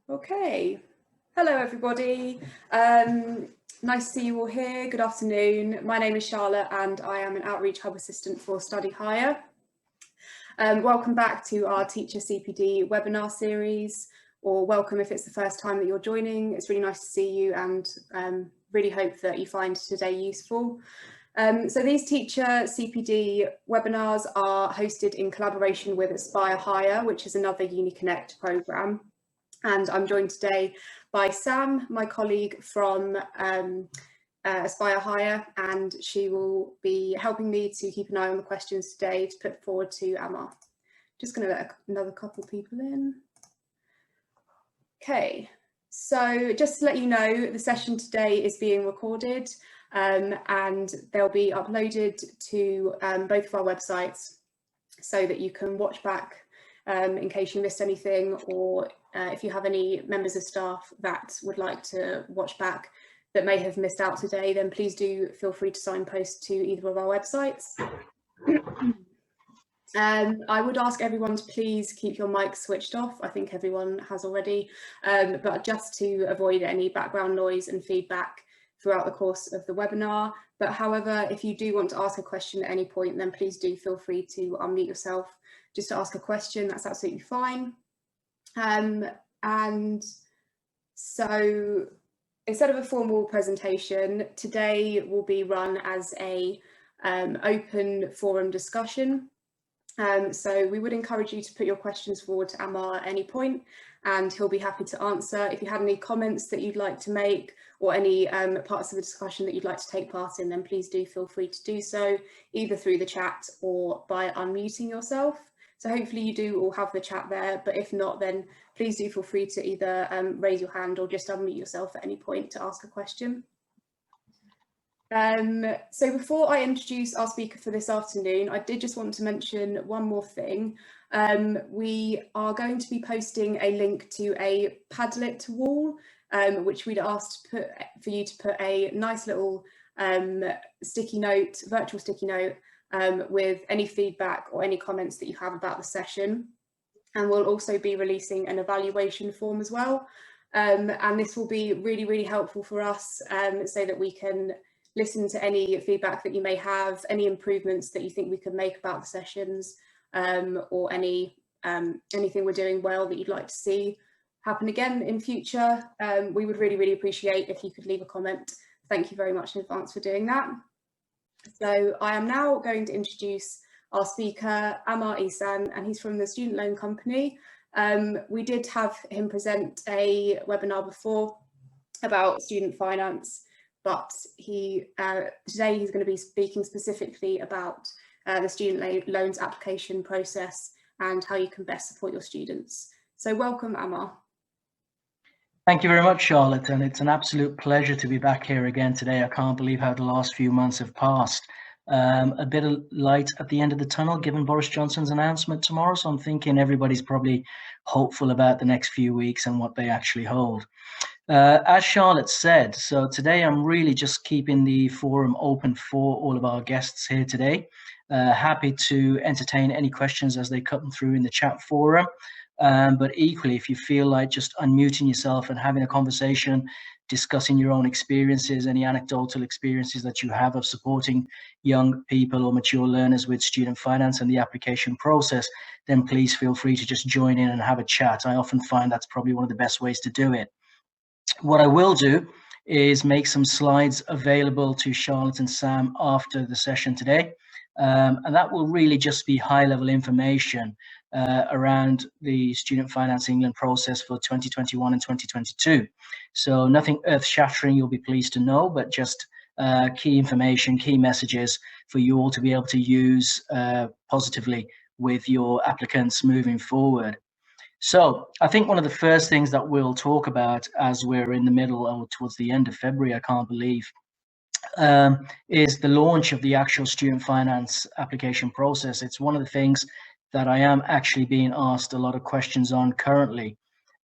Okay, hello everybody. Nice to see you all here. Good afternoon. My name is Charlotte and I am an Outreach Hub Assistant for Study Hire. Welcome back to our Teacher CPD webinar series, or welcome if it's the first time that you're joining. It's really nice to see you and really hope that you find today useful. So these Teacher CPD webinars are hosted in collaboration with Aspire Hire, which is another UniConnect programme. And I'm joined today by Sam, my colleague from Aspire Hire, and she will be helping me to keep an eye on the questions today to put forward to Ahmar. Just going to let another couple people in. Okay, so just to let you know, the session today is being recorded and they'll be uploaded to both of our websites so that you can watch back in case you missed anything, or if you have any members of staff that would like to watch back that may have missed out today, then please do feel free to signpost to either of our websites. I would ask everyone to please keep your mics switched off. I think everyone has already, but just to avoid any background noise and feedback throughout the course of the webinar. But however, if you do want to ask a question at any point, then please do feel free to unmute yourself just to ask a question. That's absolutely fine. And so instead of a formal presentation, today will be run as a open forum discussion. So we would encourage you to put your questions forward to Ahmar at any point, and he'll be happy to answer. If you had any comments that you'd like to make, or any parts of the discussion that you'd like to take part in, then please do feel free to do so, either through the chat or by unmuting yourself. So hopefully you do all have the chat there, but if not, then please do feel free to either raise your hand or just unmute yourself at any point to ask a question. So before I introduce our speaker for this afternoon, I did just want to mention one more thing. We are going to be posting a link to a Padlet wall, which we'd asked for you to put a nice little sticky note, virtual sticky note, with any feedback or any comments that you have about the session. And we'll also be releasing an evaluation form as well. And this will be really, really helpful for us so that we can listen to any feedback that you may have, any improvements that you think we could make about the sessions, or anything we're doing well that you'd like to see happen again in future. We would really, really appreciate if you could leave a comment. Thank you very much in advance for doing that. So I am now going to introduce our speaker, Ahmar Ehsan, and he's from the Student Loan Company. We did have him present a webinar before about student finance, but today he's going to be speaking specifically about the student loans application process and how you can best support your students. So welcome, Ahmar. Thank you very much, Charlotte, and it's an absolute pleasure to be back here again today. I can't believe how the last few months have passed. A bit of light at the end of the tunnel given Boris Johnson's announcement tomorrow, so I'm thinking everybody's probably hopeful about the next few weeks and what they actually hold. As Charlotte said, so today I'm really just keeping the forum open for all of our guests here today. Happy to entertain any questions as they come through in the chat forum. But equally, if you feel like just unmuting yourself and having a conversation, discussing your own experiences, any anecdotal experiences that you have of supporting young people or mature learners with student finance and the application process, then please feel free to just join in and have a chat. I often find that's probably one of the best ways to do it. What I will do is make some slides available to Charlotte and Sam after the session today. And that will really just be high-level information around the Student Finance England process for 2021 and 2022. So nothing earth-shattering, you'll be pleased to know, but just key information, key messages for you all to be able to use positively with your applicants moving forward. So I think one of the first things that we'll talk about as we're in the middle or towards the end of February, I can't believe, is the launch of the actual student finance application process. It's one of the things that I am actually being asked a lot of questions on currently.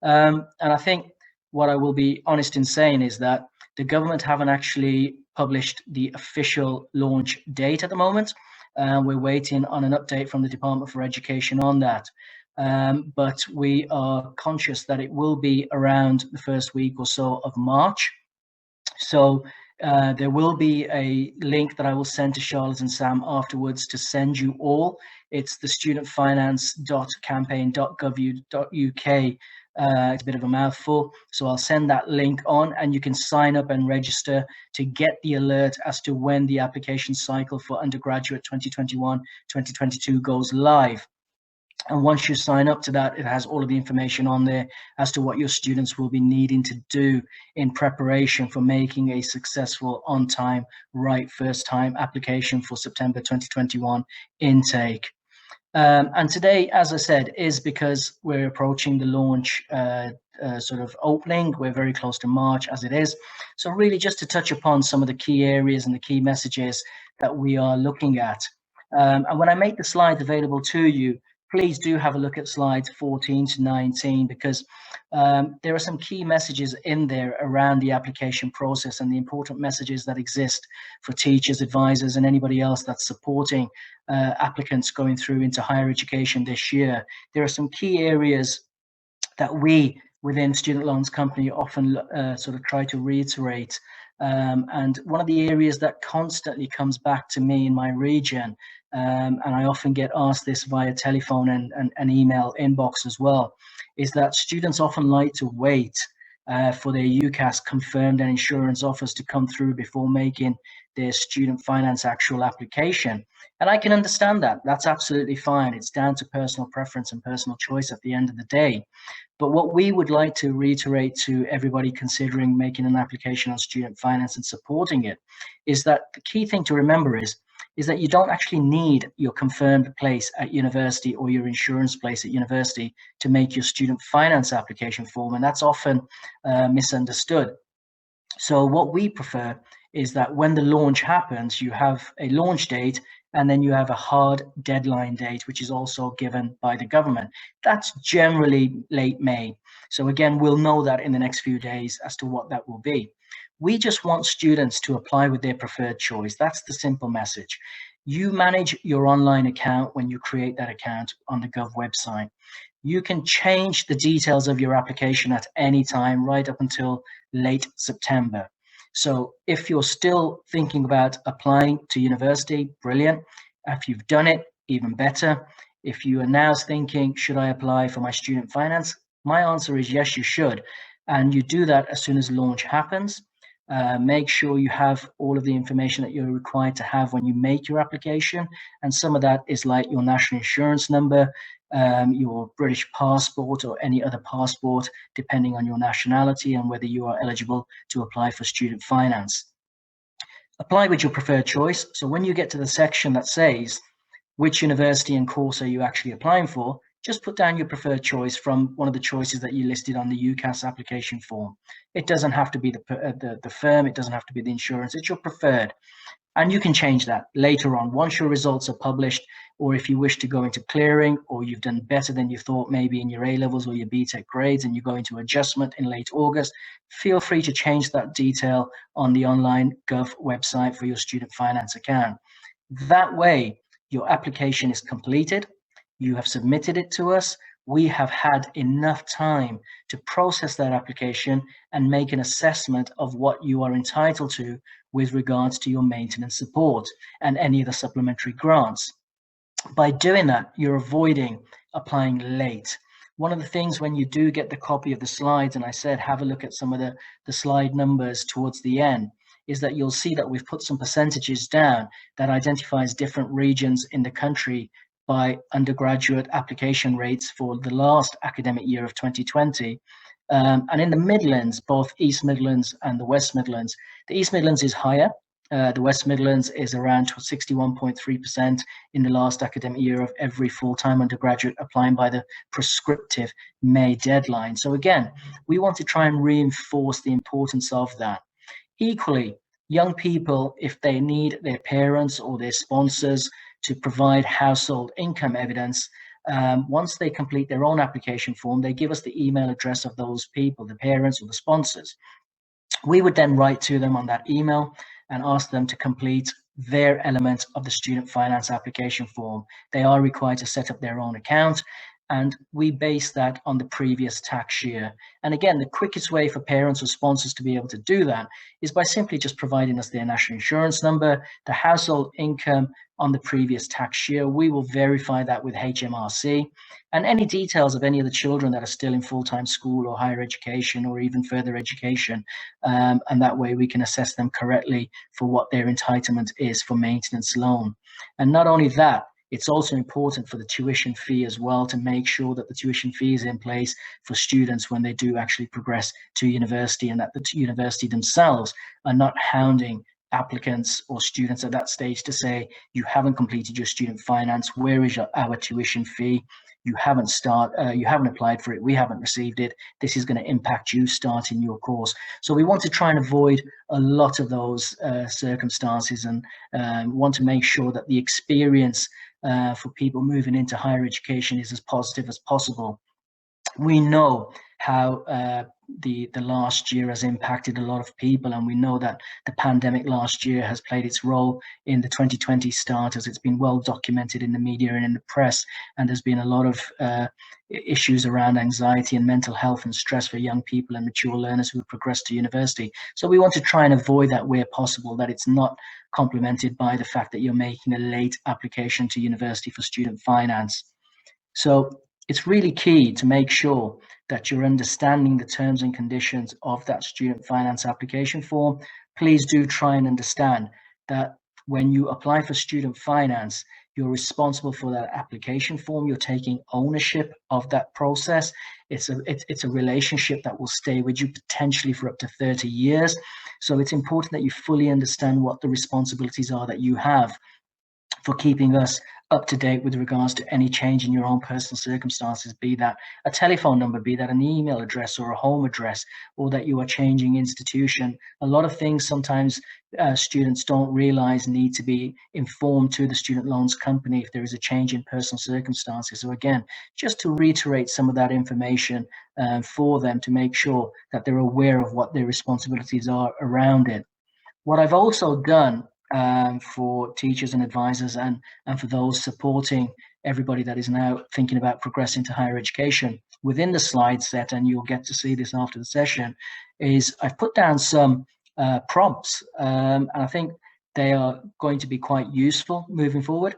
And I think what I will be honest in saying is that the government haven't actually published the official launch date at the moment. We're waiting on an update from the Department for Education on that. but we are conscious that it will be around the first week or so of March. So there will be a link that I will send to Charlotte and Sam afterwards to send you all. It's the studentfinance.campaign.gov.uk. It's a bit of a mouthful, so I'll send that link on, and you can sign up and register to get the alert as to when the application cycle for undergraduate 2021-2022 goes live. And once you sign up to that, it has all of the information on there as to what your students will be needing to do in preparation for making a successful, on-time, right first time application for September 2021 intake. And today, as I said, is because we're approaching the launch sort of opening. We're very close to March as it is. So really just to touch upon some of the key areas and the key messages that we are looking at. And when I make the slides available to you, please do have a look at slides 14 to 19, because there are some key messages in there around the application process and the important messages that exist for teachers, advisors, and anybody else that's supporting applicants going through into higher education this year. There are some key areas that we within Student Loans Company often sort of try to reiterate. And one of the areas that constantly comes back to me in my region, and I often get asked this via telephone and email inbox as well, is that students often like to wait for their UCAS confirmed and insurance offers to come through before making their student finance actual application. And I can understand that. That's absolutely fine. It's down to personal preference and personal choice at the end of the day. But what we would like to reiterate to everybody considering making an application on student finance and supporting it is that the key thing to remember is that you don't actually need your confirmed place at university or your insurance place at university to make your student finance application form, and that's often misunderstood. So what we prefer is that when the launch happens, you have a launch date and then you have a hard deadline date, which is also given by the government. That's generally late May. So again, we'll know that in the next few days as to what that will be. We just want students to apply with their preferred choice. That's the simple message. You manage your online account when you create that account on the Gov website. You can change the details of your application at any time, right up until late September. So if you're still thinking about applying to university, brilliant. If you've done it, even better. If you are now thinking, should I apply for my student finance? My answer is yes, you should. And you do that as soon as launch happens. Make sure you have all of the information that you're required to have when you make your application. And some of that is like your national insurance number, your British passport or any other passport, depending on your nationality and whether you are eligible to apply for student finance. Apply with your preferred choice. So when you get to the section that says which university and course are you actually applying for, just put down your preferred choice from one of the choices that you listed on the UCAS application form. It doesn't have to be the firm, it doesn't have to be the insurance, it's your preferred. And you can change that later on once your results are published, or if you wish to go into clearing, or you've done better than you thought maybe in your A-levels or your BTEC grades and you go into adjustment in late August, feel free to change that detail on the online Gov website for your student finance account. That way, your application is completed, you have submitted it to us, we have had enough time to process that application and make an assessment of what you are entitled to with regards to your maintenance support and any of the supplementary grants. By doing that, you're avoiding applying late. One of the things when you do get the copy of the slides, and I said have a look at some of the slide numbers towards the end, is that you'll see that we've put some percentages down that identifies different regions in the country by undergraduate application rates for the last academic year of 2020. And in the Midlands, both East Midlands and the West Midlands, the East Midlands is higher. The West Midlands is around 61.3% in the last academic year of every full-time undergraduate applying by the prescriptive May deadline. So again, we want to try and reinforce the importance of that. Equally, young people, if they need their parents or their sponsors to provide household income evidence, once they complete their own application form, they give us the email address of those people, the parents or the sponsors. We would then write to them on that email and ask them to complete their element of the student finance application form. They are required to set up their own account. and we base that on the previous tax year. And again, the quickest way for parents or sponsors to be able to do that is by simply just providing us their national insurance number, the household income on the previous tax year. We will verify that with HMRC, and any details of any of the children that are still in full-time school or higher education or even further education. And that way we can assess them correctly for what their entitlement is for maintenance loan. And not only that, it's also important for the tuition fee as well, to make sure that the tuition fee is in place for students when they do actually progress to university, and that the university themselves are not hounding applicants or students at that stage to say, you haven't completed your student finance, where is our tuition fee? You haven't applied for it, we haven't received it, this is going to impact you starting your course. So we want to try and avoid a lot of those circumstances, and want to make sure that the experience for people moving into higher education is as positive as possible. We know how the last year has impacted a lot of people, and we know that the pandemic last year has played its role in the 2020 start, as it's been well documented in the media and in the press, and there's been a lot of issues around anxiety and mental health and stress for young people and mature learners who progress to university. So we want to try and avoid that where possible, that it's not complemented by the fact that you're making a late application to university for student finance. So it's really key to make sure that you're understanding the terms and conditions of that student finance application form. Please do try and understand that when you apply for student finance, you're responsible for that application form. You're taking ownership of that process. It's a relationship that will stay with you potentially for up to 30 years. So it's important that you fully understand what the responsibilities are that you have for keeping us up to date with regards to any change in your own personal circumstances, be that a telephone number, be that an email address or a home address, or that you are changing institution. A lot of things sometimes students don't realize need to be informed to the student loans company if there is a change in personal circumstances. So again, just to reiterate some of that information for them, to make sure that they're aware of what their responsibilities are around it. What I've also done for teachers and advisors, and for those supporting everybody that is now thinking about progressing to higher education, within the slide set, and you'll get to see this after the session, is I've put down some prompts, and I think they are going to be quite useful moving forward.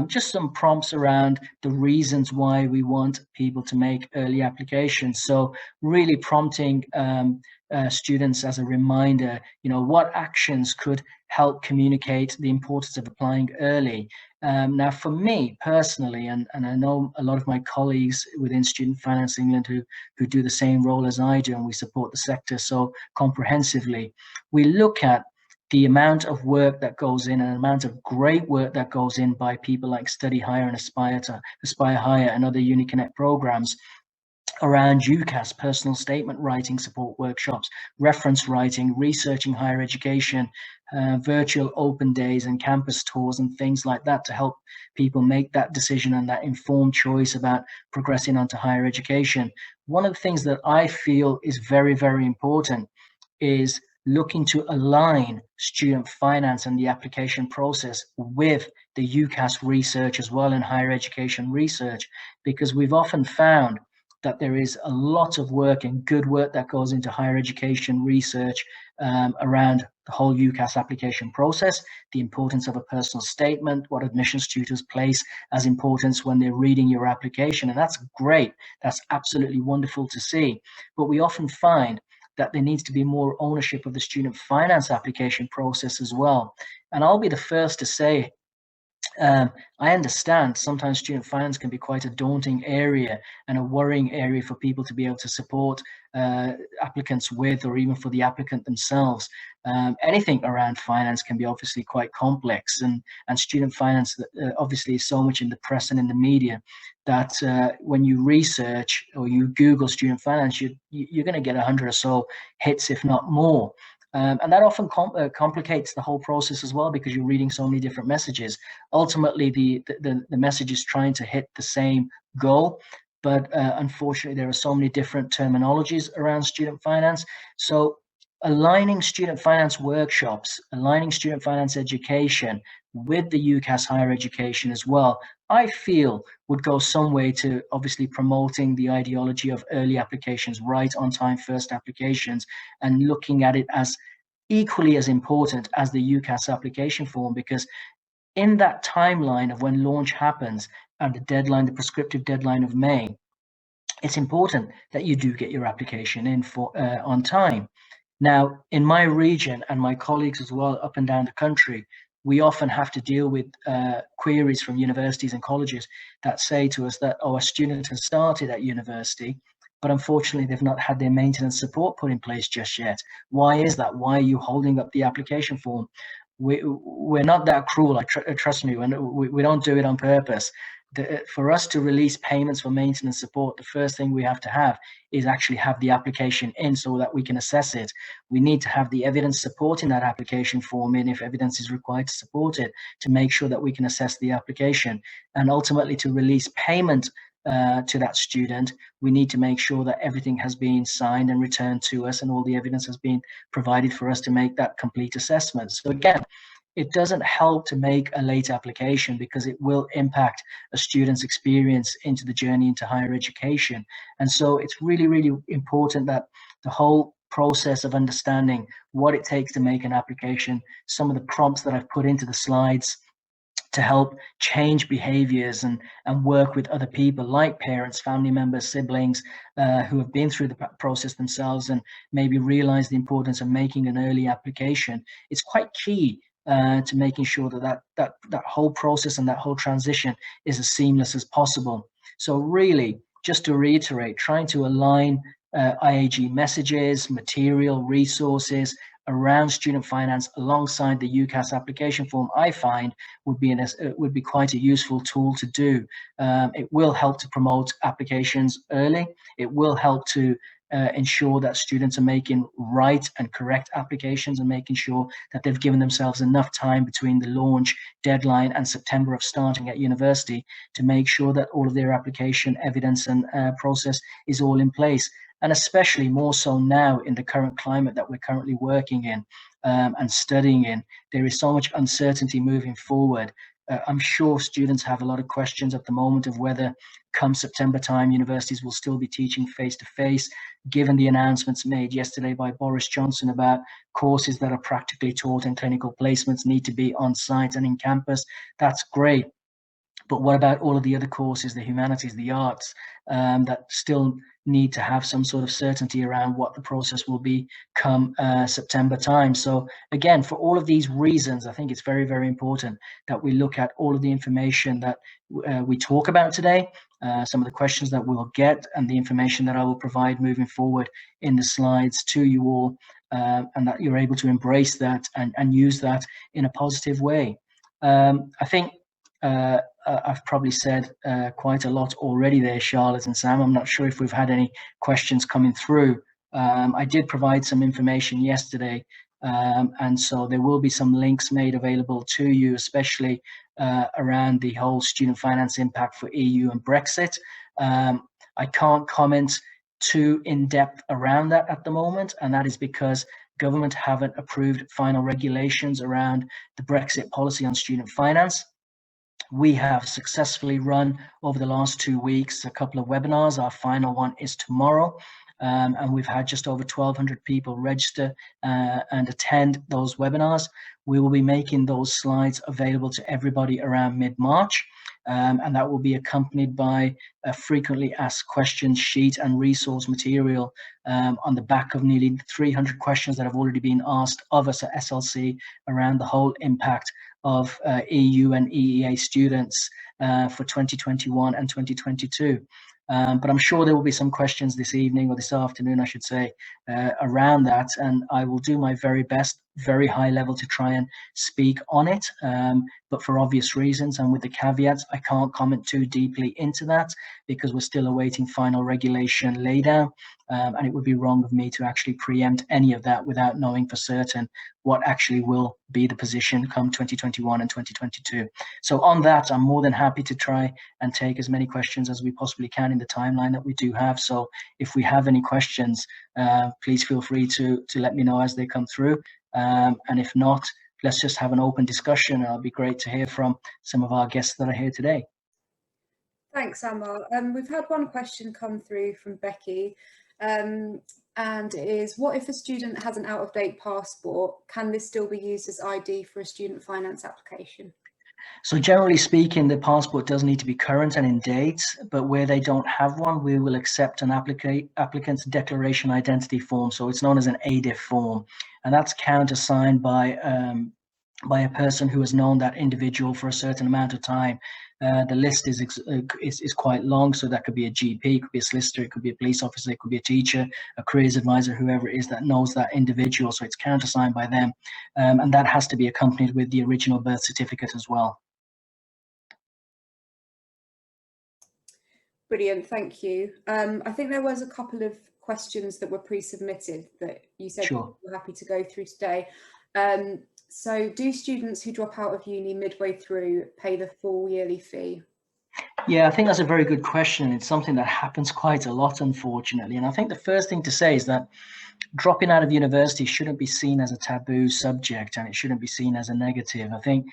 Just some prompts around the reasons why we want people to make early applications. So really prompting students as a reminder, what actions could help communicate the importance of applying early. Now, for me personally, and I know a lot of my colleagues within Student Finance England who do the same role as I do, and we support the sector so comprehensively, we look at the amount of work that goes in, and the amount of great work that goes in by people like Study Higher and Aspire Higher and other UniConnect programs around UCAS, personal statement writing support workshops, reference writing, researching higher education, virtual open days and campus tours and things like that, to help people make that decision and that informed choice about progressing onto higher education. One of the things that I feel is very, very important is looking to align student finance and the application process with the UCAS research as well, and higher education research, because we've often found that there is a lot of work and good work that goes into higher education research around the whole UCAS application process, the importance of a personal statement, what admissions tutors place as importance when they're reading your application. And that's great. That's absolutely wonderful to see. But we often find that there needs to be more ownership of the student finance application process as well. And I'll be the first to say, I understand sometimes student finance can be quite a daunting area and a worrying area for people to be able to support applicants with, or even for the applicant themselves. Anything around finance can be obviously quite complex, and student finance obviously is so much in the press and in the media that when you research or you Google student finance, you're going to get 100 or so hits, if not more. And that often complicates the whole process as well, because you're reading so many different messages. Ultimately, the message is trying to hit the same goal, but unfortunately, there are so many different terminologies around student finance. So aligning student finance workshops, aligning student finance education with the UCAS higher education as well, I feel would go some way to obviously promoting the ideology of early applications, right on time first applications, and looking at it as equally as important as the UCAS application form, because in that timeline of when launch happens and the deadline, the prescriptive deadline of May, it's important that you do get your application in for on time. Now, in my region and my colleagues as well up and down the country, we often have to deal with queries from universities and colleges that say to us that, oh, a student has started at university, but unfortunately they've not had their maintenance support put in place just yet. Why is that? Why are you holding up the application form? We're not that cruel, trust me, we don't do it on purpose. For us to release payments for maintenance support, the first thing we have to have is actually have the application in so that we can assess it. We need to have the evidence supporting that application form in, if evidence is required to support it, to make sure that we can assess the application. And ultimately, to release payment to that student, we need to make sure that everything has been signed and returned to us and all the evidence has been provided for us to make that complete assessment. So again, it doesn't help to make a late application because it will impact a student's experience into the journey into higher education. And so it's really, really important that the whole process of understanding what it takes to make an application, some of the prompts that I've put into the slides to help change behaviors and work with other people like parents, family members, siblings who have been through the process themselves and maybe realize the importance of making an early application. It's quite key to making sure that whole process and that whole transition is as seamless as possible. So really, just to reiterate, trying to align IAG messages, material, resources around student finance alongside the UCAS application form, I find would be quite a useful tool to do. It will help to promote applications early. It will help to ensure that students are making right and correct applications and making sure that they've given themselves enough time between the launch deadline and September of starting at university to make sure that all of their application evidence and process is all in place. And especially more so now in the current climate that we're currently working in and studying in, there is so much uncertainty moving forward. I'm sure students have a lot of questions at the moment of whether come September time, universities will still be teaching face-to-face, given the announcements made yesterday by Boris Johnson about courses that are practically taught and clinical placements need to be on site and in campus. That's great. But what about all of the other courses, the humanities, the arts, that still need to have some sort of certainty around what the process will be come September time? So again, for all of these reasons, I think it's very, very important that we look at all of the information that we talk about today, some of the questions that we'll get, and the information that I will provide moving forward in the slides to you all, and that you're able to embrace that and use that in a positive way. I think I've probably said quite a lot already there, Charlotte and Sam. I'm not sure if we've had any questions coming through. I did provide some information yesterday, and so there will be some links made available to you, especially around the whole student finance impact for EU and Brexit. I can't comment too in depth around that at the moment, and that is because government haven't approved final regulations around the Brexit policy on student finance. We have successfully run over the last 2 weeks a couple of webinars. Our final one is tomorrow, and we've had just over 1,200 people register and attend those webinars. We will be making those slides available to everybody around mid-March, and that will be accompanied by a frequently asked questions sheet and resource material on the back of nearly 300 questions that have already been asked of us at SLC around the whole impact of EU and EEA students for 2021 and 2022. But I'm sure there will be some questions this evening, or this afternoon, I should say, around that. And I will do my very best, very high level, to try and speak on it. But for obvious reasons and with the caveats, I can't comment too deeply into that because we're still awaiting final regulation laydown. And it would be wrong of me to actually preempt any of that without knowing for certain what actually will be the position come 2021 and 2022. So on that, I'm more than happy to try and take as many questions as we possibly can in the the timeline that we do have. So if we have any questions, please feel free to let me know as they come through. And if not, let's just have an open discussion. It'll be great to hear from some of our guests that are here today. Thanks, Ahmar. We've had one question come through from Becky, and it is, what if a student has an out-of-date passport? Can this still be used as ID for a student finance application? So generally speaking, the passport does need to be current and in date, but where they don't have one, we will accept an applicant's declaration identity form. So it's known as an ADIF form, and that's countersigned by a person who has known that individual for a certain amount of time. The list is quite long, so that could be a GP, it could be a solicitor, it could be a police officer, it could be a teacher, a careers advisor, whoever it is that knows that individual. So it's countersigned by them, and that has to be accompanied with the original birth certificate as well. Brilliant, thank you. I think there was a couple of questions that were pre-submitted that you said Sure. you were happy to go through today. So do students who drop out of uni midway through pay the full yearly fee? Yeah, I think that's a very good question. It's something that happens quite a lot, unfortunately. And I think the first thing to say is that dropping out of university shouldn't be seen as a taboo subject, and it shouldn't be seen as a negative. I think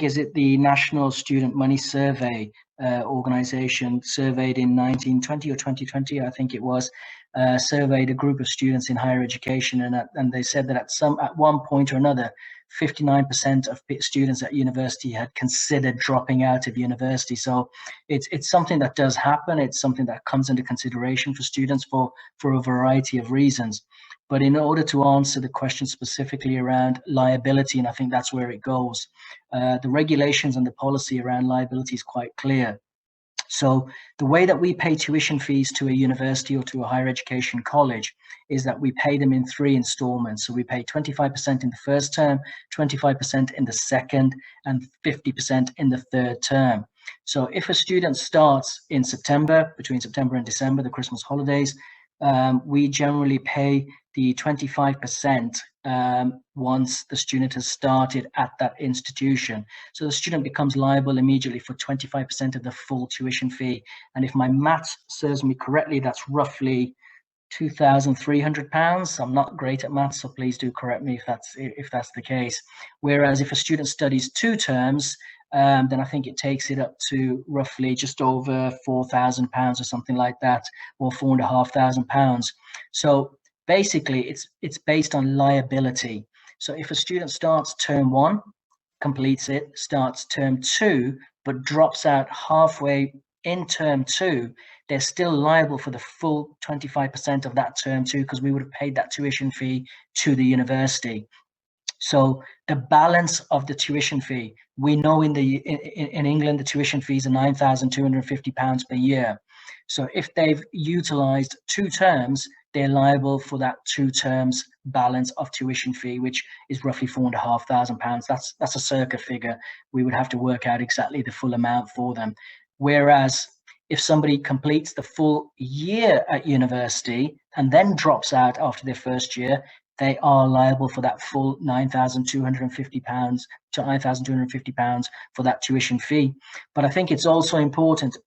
is it the National Student Money Survey organization surveyed in 1920 or 2020, I think it was, surveyed a group of students in higher education, and they said that at one point or another, 59% of students at university had considered dropping out of university. So it's something that does happen. It's something that comes into consideration for students for a variety of reasons. But in order to answer the question specifically around liability, and I think that's where it goes, the regulations and the policy around liability is quite clear. So the way that we pay tuition fees to a university or to a higher education college is that we pay them in 3 installments. So we pay 25% in the first term, 25% in the second, and 50% in the third term. So if a student starts in September, between September and December, the Christmas holidays, we generally pay the 25% once the student has started at that institution. So the student becomes liable immediately for 25% of the full tuition fee. And if my maths serves me correctly, that's roughly £2,300. I'm not great at maths, so please do correct me if that's the case. Whereas if a student studies 2 terms, then I think it takes it up to roughly just over £4,000 or something like that, or £4,500. So basically, it's based on liability. So if a student starts term 1, completes it, starts term 2, but drops out halfway in term 2, they're still liable for the full 25% of that term 2, because we would have paid that tuition fee to the university. So the balance of the tuition fee, we know in England, the tuition fees are £9,250 per year. So if they've utilized 2 terms, they're liable for that 2 terms balance of tuition fee, which is roughly £4,500. That's a circa figure. We would have to work out exactly the full amount for them. Whereas if somebody completes the full year at university and then drops out after their first year, they are liable for that full £9,250 to £9,250 for that tuition fee. But I think it's also important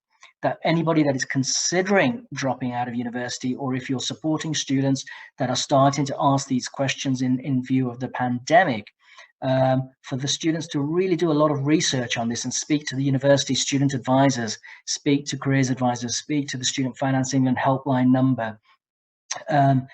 that anybody that is considering dropping out of university, or if you're supporting students that are starting to ask these questions in view of the pandemic, for the students to really do a lot of research on this and speak to the university student advisors, speak to careers advisors, speak to the Student Finance England helpline number, and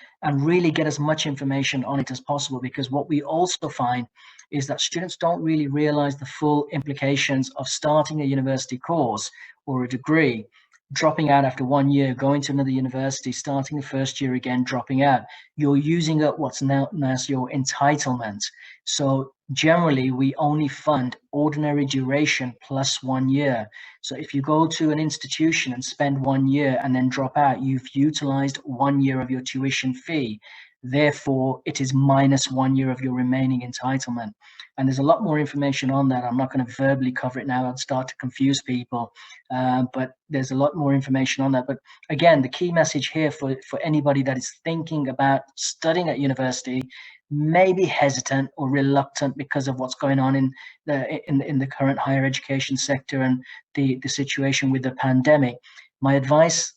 really get as much information on it as possible. Because what we also find is that students don't really realize the full implications of starting a university course or a degree, dropping out after 1 year, going to another university, starting the first year again, dropping out. You're using up what's known as your entitlement. So generally, we only fund ordinary duration plus 1 year. So if you go to an institution and spend 1 year and then drop out, you've utilized 1 year of your tuition fee. Therefore, it is minus 1 year of your remaining entitlement. And there's a lot more information on that. I'm not going to verbally cover it now. I'd start to confuse people. But there's a lot more information on that. But again, the key message here for anybody that is thinking about studying at university, may be hesitant or reluctant because of what's going on in the current higher education sector and the situation with the pandemic. My advice,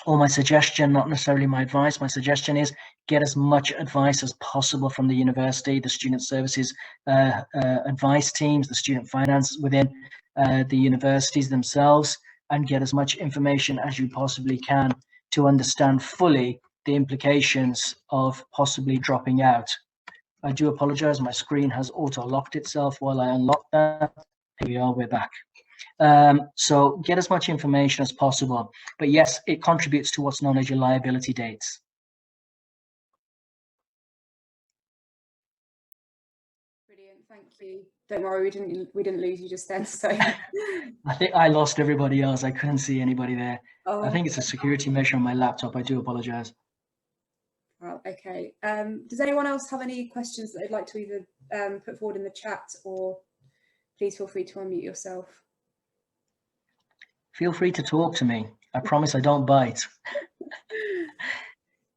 or my suggestion, not necessarily my advice, my suggestion is get as much advice as possible from the university, the student services advice teams, the student finance within the universities themselves, and get as much information as you possibly can to understand fully the implications of possibly dropping out. I do apologize, my screen has auto-locked itself while I unlock that. Here we are, we're back. So get as much information as possible. But yes, it contributes to what's known as your liability dates. Brilliant, thank you. Don't worry, we didn't lose you just then. So I think I lost everybody else. I couldn't see anybody there. oh, I think it's a security measure on my laptop. I do apologize. well, okay. Does anyone else have any questions that they'd like to either put forward in the chat, or please feel free to unmute yourself. Feel free to talk to me. I promise I don't bite.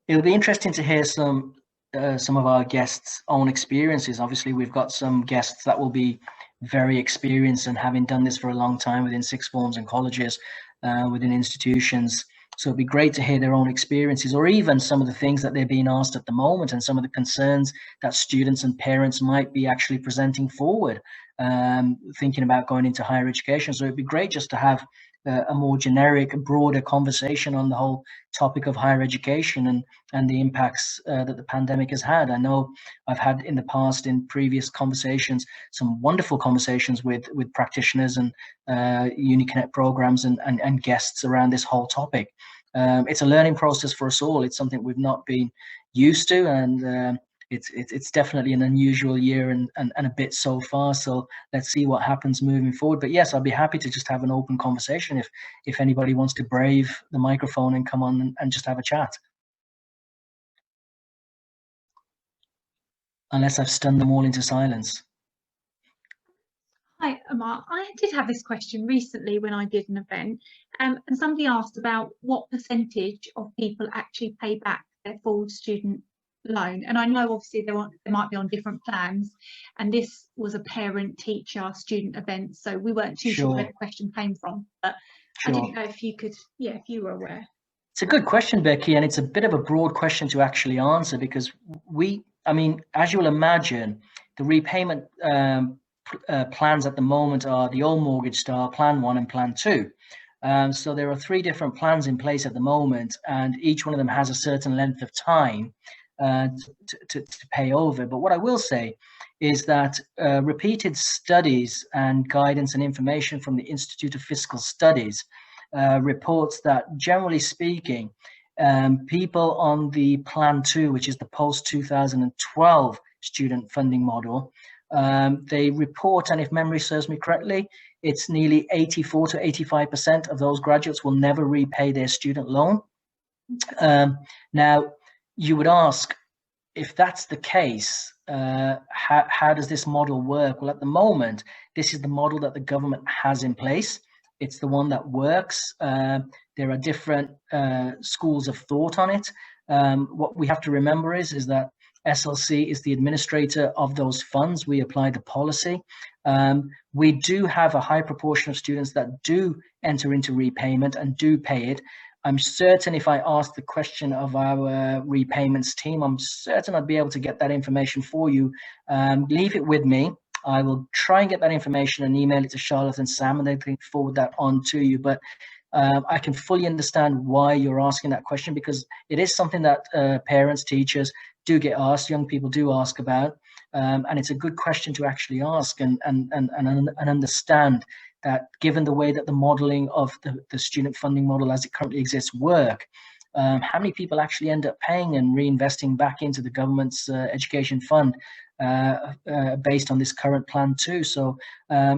It'll be interesting to hear some of our guests' own experiences. Obviously, we've got some guests that will be very experienced and having done this for a long time within sixth forms and colleges, within institutions. So it'd be great to hear their own experiences, or even some of the things that they're being asked at the moment and some of the concerns that students and parents might be actually presenting forward, thinking about going into higher education. So it'd be great just to have a more generic, broader conversation on the whole topic of higher education and the impacts that the pandemic has had. I know I've had in the past, in previous conversations, some wonderful conversations with practitioners and UniConnect programs and guests around this whole topic. It's a learning process for us all. It's something we've not been used to, and it's definitely an unusual year and a bit so far. So let's see what happens moving forward. But yes, I'll be happy to just have an open conversation if anybody wants to brave the microphone and come on and just have a chat. Unless I've stunned them all into silence. Hi, Ahmar. I did have this question recently when I did an event, and somebody asked about what percentage of people actually pay back their full student loan. And I know obviously they might be on different plans, and this was a parent teacher student event, so we weren't too sure where the question came from, but I didn't know if you could, if you were aware. It's a good question, Becky, and it's a bit of a broad question to actually answer, because as you will imagine, the repayment plans at the moment are the old Mortgage Star, Plan 1 and Plan 2. So there are 3 different plans in place at the moment, and each one of them has a certain length of time to pay over. But what I will say is that repeated studies and guidance and information from the Institute of Fiscal Studies reports that, generally speaking, people on the Plan 2, which is the post-2012 student funding model, they report, and if memory serves me correctly, it's nearly 84 to 85% of those graduates will never repay their student loan. Now, you would ask, if that's the case, how does this model work? Well, at the moment, this is the model that the government has in place. It's the one that works. There are different schools of thought on it. What we have to remember is that SLC is the administrator of those funds. We apply the policy. We do have a high proportion of students that do enter into repayment and do pay it. I'm certain if I ask the question of our repayments team, I'm certain I'd be able to get that information for you. Leave it with me. I will try and get that information and email it to Charlotte and Sam, and they can forward that on to you. But I can fully understand why you're asking that question, because it is something that parents, teachers do get asked, young people do ask about, and it's a good question to actually ask and understand that, given the way that the modeling of the student funding model as it currently exists work, how many people actually end up paying and reinvesting back into the government's education fund based on this current Plan 2. So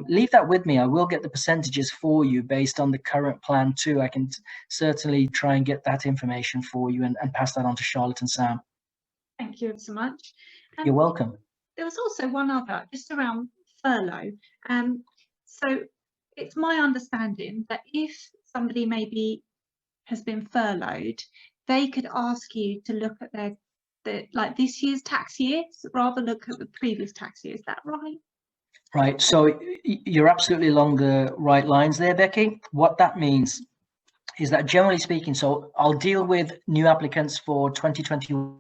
leave that with me. I will get the percentages for you based on the current Plan 2. I can certainly try and get that information for you and pass that on to Charlotte and Sam. Thank you so much. You're welcome. There was also one other, just around furlough. So it's my understanding that if somebody maybe has been furloughed, they could ask you to look at like this year's tax year, rather look at the previous tax year. Is that right? Right. So you're absolutely along the right lines there, Becky. What that means is that generally speaking, so I'll deal with new applicants for 2021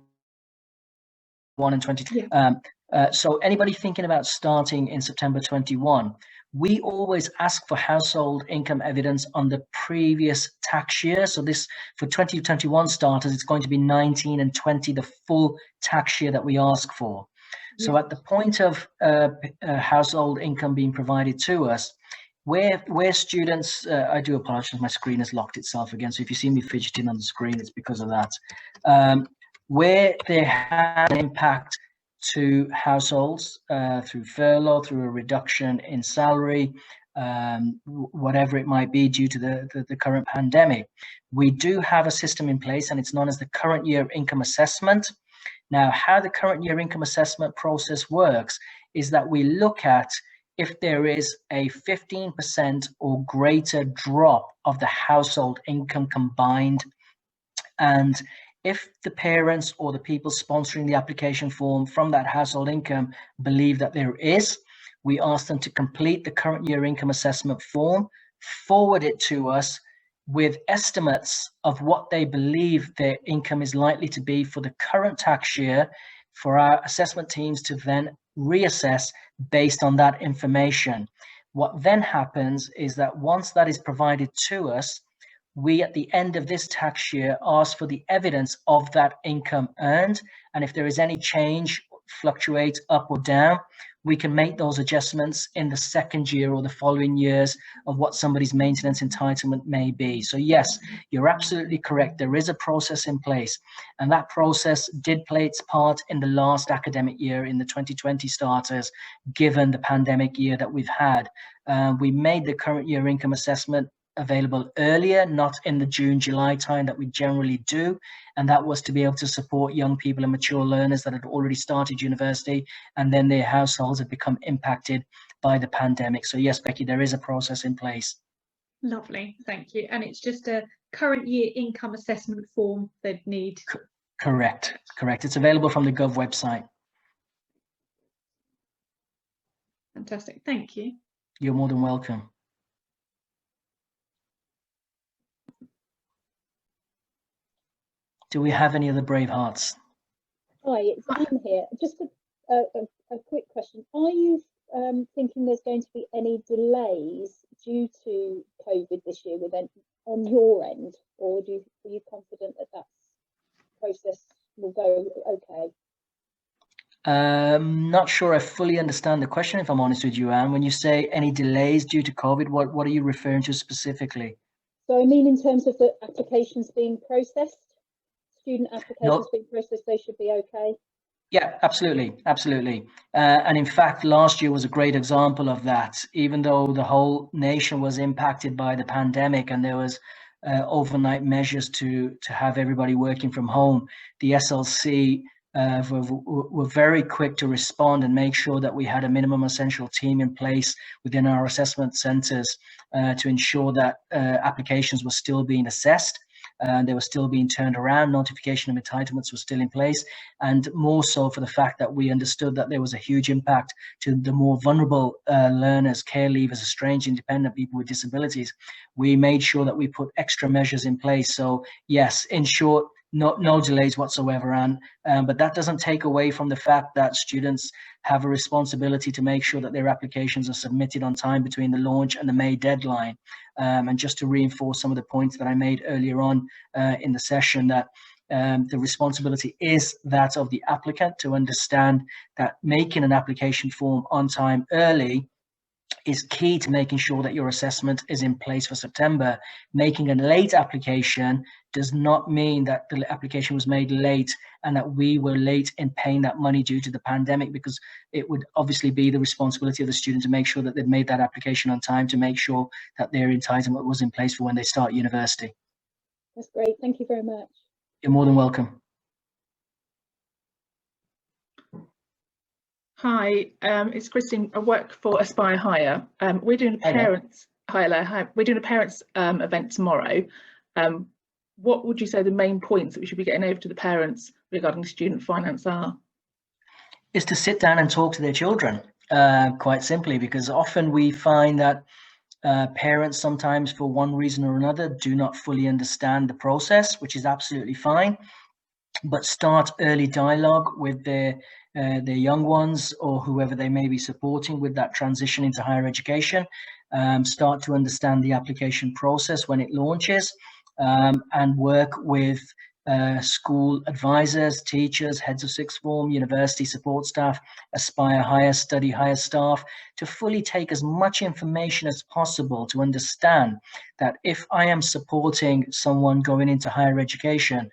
and 2022. So anybody thinking about starting in September 21, we always ask for household income evidence on the previous tax year. So this, for 2021 starters, it's going to be 19 and 20, the full tax year that we ask for. So at the point of household income being provided to us, where students, I do apologize, my screen has locked itself again. So if you see me fidgeting on the screen, it's because of that. Where they have an impact to households through furlough, through a reduction in salary, whatever it might be due to the current pandemic, we do have a system in place, and it's known as the current year income assessment. Now, how the current year income assessment process works is that we look at if there is a 15% or greater drop of the household income combined, and if the parents or the people sponsoring the application form from that household income believe that there is, we ask them to complete the current year income assessment form, forward it to us with estimates of what they believe their income is likely to be for the current tax year, for our assessment teams to then reassess based on that information. What then happens is that once that is provided to us, we at the end of this tax year ask for the evidence of that income earned, and if there is any change, fluctuate up or down, we can make those adjustments in the second year or the following years of what somebody's maintenance entitlement may be. So yes, you're absolutely correct. There is a process in place, and that process did play its part in the last academic year in the 2020 starters, given the pandemic year that we've had. We made the current year income assessment available earlier, not in the June-July time that we generally do, and that was to be able to support young people and mature learners that had already started university and then their households had become impacted by the pandemic. So yes, Becky, there is a process in place. Lovely, thank you. And it's just a current year income assessment form they'd need. Correct. It's available from the Gov website. Fantastic, thank you. You're more than welcome. Do we have any other brave hearts? Hi, it's Anne here. Just a quick question. Are you thinking there's going to be any delays due to COVID this year on your end, or are you confident that that process will go okay? Not sure I fully understand the question, if I'm honest with you, Anne. When you say any delays due to COVID, what are you referring to specifically? So I mean in terms of the applications being processed, student applications being processed, they should be okay? Yeah, absolutely. And in fact, last year was a great example of that. Even though the whole nation was impacted by the pandemic and there was overnight measures to have everybody working from home, the SLC were very quick to respond and make sure that we had a minimum essential team in place within our assessment centres to ensure that applications were still being assessed. They were still being turned around, notification of entitlements was still in place, and more so for the fact that we understood that there was a huge impact to the more vulnerable learners, care leavers, estranged independent people with disabilities. We made sure that we put extra measures in place. So yes, in short, no delays whatsoever, Anne, but that doesn't take away from the fact that students have a responsibility to make sure that their applications are submitted on time between the launch and the May deadline. And just to reinforce some of the points that I made earlier on in the session, that the responsibility is that of the applicant to understand that making an application form on time early is key to making sure that your assessment is in place for September. Making a late application does not mean that the application was made late and that we were late in paying that money due to the pandemic, because it would obviously be the responsibility of the student to make sure that they've made that application on time to make sure that their entitlement was in place for when they start university. That's great. Thank you very much. You're more than welcome. Hi, it's Christine. I work for Aspire Higher. We're doing a parents' we're doing a parents' event tomorrow. What would you say the main points that we should be getting over to the parents regarding student finance are? Is to sit down and talk to their children, quite simply, because often we find that Parents sometimes, for one reason or another, do not fully understand the process, which is absolutely fine. But start early dialogue with their young ones or whoever they may be supporting with that transition into higher education. Start to understand the application process when it launches, and work with school advisors, teachers, heads of sixth form, university support staff, Aspire Higher, Study Higher staff, to fully take as much information as possible to understand that if I am supporting someone going into higher education,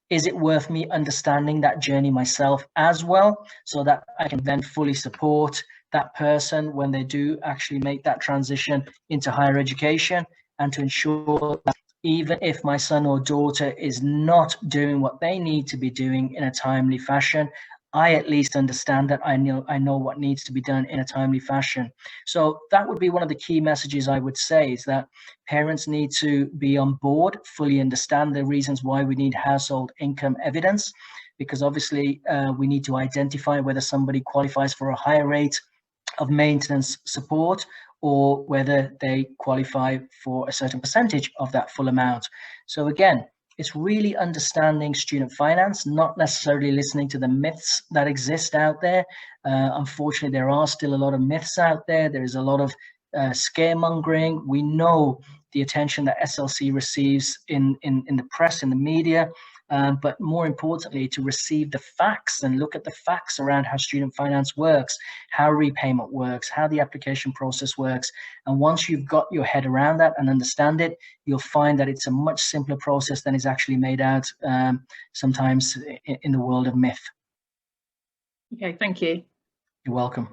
is it worth me understanding that journey myself as well, so that I can then fully support that person when they do actually make that transition into higher education, and to ensure that even if my son or daughter is not doing what they need to be doing in a timely fashion, I at least understand that I know what needs to be done in a timely fashion. So that would be one of the key messages I would say, is that parents need to be on board, fully understand the reasons why we need household income evidence, because obviously we need to identify whether somebody qualifies for a higher rate of maintenance support or whether they qualify for a certain percentage of that full amount. So again, it's really understanding student finance, not necessarily listening to the myths that exist out there. Unfortunately, there are still a lot of myths out there. There is a lot of scaremongering. We know the attention that SLC receives in the press, in the media, but more importantly, to receive the facts and look at the facts around how student finance works, how repayment works, how the application process works. And once you've got your head around that and understand it, you'll find that it's a much simpler process than is actually made out sometimes in the world of myth. Okay, thank you. You're welcome.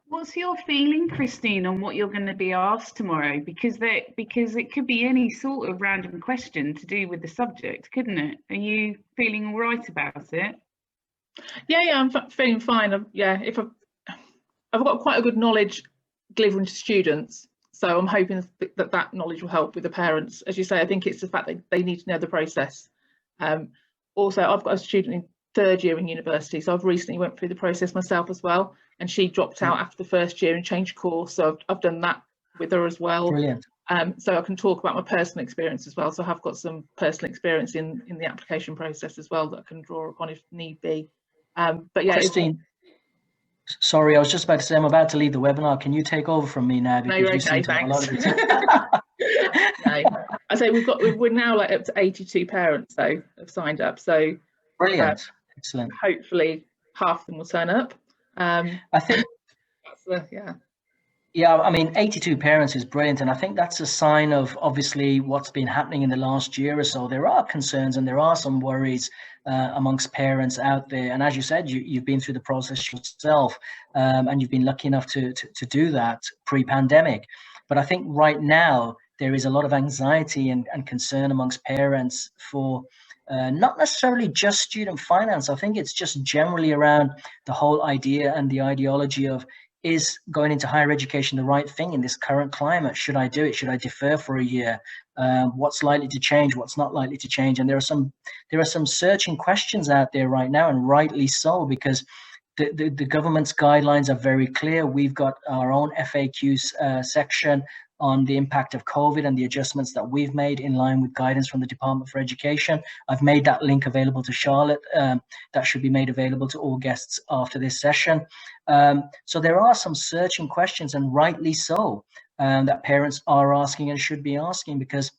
What's your feeling, Christine, on what you're going to be asked tomorrow? Because it could be any sort of random question to do with the subject, couldn't it? Are you feeling all right about it? Yeah, I'm feeling fine. I've got quite a good knowledge delivering to students, so I'm hoping that knowledge will help with the parents. As you say, I think it's the fact that they need to know the process. Also, I've got a student in third year in university, so I've recently went through the process myself as well, and she dropped out after the first year and changed course, so I've done that with her as well. Brilliant. So I can talk about my personal experience as well, so I have got some personal experience in the application process as well that I can draw upon if need be. But yeah, Christine, sorry, I was just about to say I'm about to leave the webinar. Can you take over from me now? Because no, you're okay, thanks. No, I say we're now like up to 82 parents though have signed up, so brilliant. Excellent. Hopefully half of them will turn up. I think that's yeah, I mean, 82 parents is brilliant. And I think that's a sign of obviously what's been happening in the last year or so. There are concerns and there are some worries amongst parents out there. And as you said, you've been through the process yourself, and you've been lucky enough to do that pre-pandemic. But I think right now there is a lot of anxiety and concern amongst parents for not necessarily just student finance. I think it's just generally around the whole idea and the ideology of, is going into higher education the right thing in this current climate? Should I do it? Should I defer for a year? What's likely to change? What's not likely to change? And there are some searching questions out there right now, and rightly so, because the government's guidelines are very clear. We've got our own FAQs section on the impact of COVID and the adjustments that we've made in line with guidance from the Department for Education. I've made that link available to Charlotte. That should be made available to all guests after this session. So there are some searching questions, and rightly so, that parents are asking and should be asking, because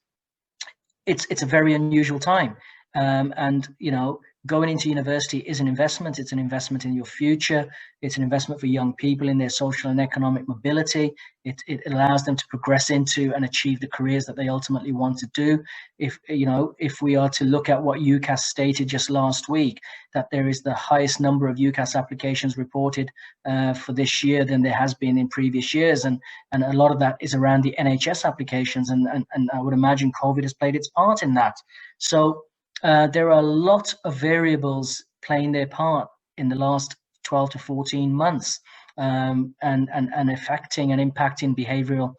it's a very unusual time. And, you know, going into university is an investment. It's an investment in your future. It's an investment for young people in their social and economic mobility. It allows them to progress into and achieve the careers that they ultimately want to do. If we are to look at what UCAS stated just last week, that there is the highest number of UCAS applications reported for this year than there has been in previous years. And a lot of that is around the NHS applications. And I would imagine COVID has played its part in that. So there are a lot of variables playing their part in the last 12 to 14 months, and affecting and impacting behavioral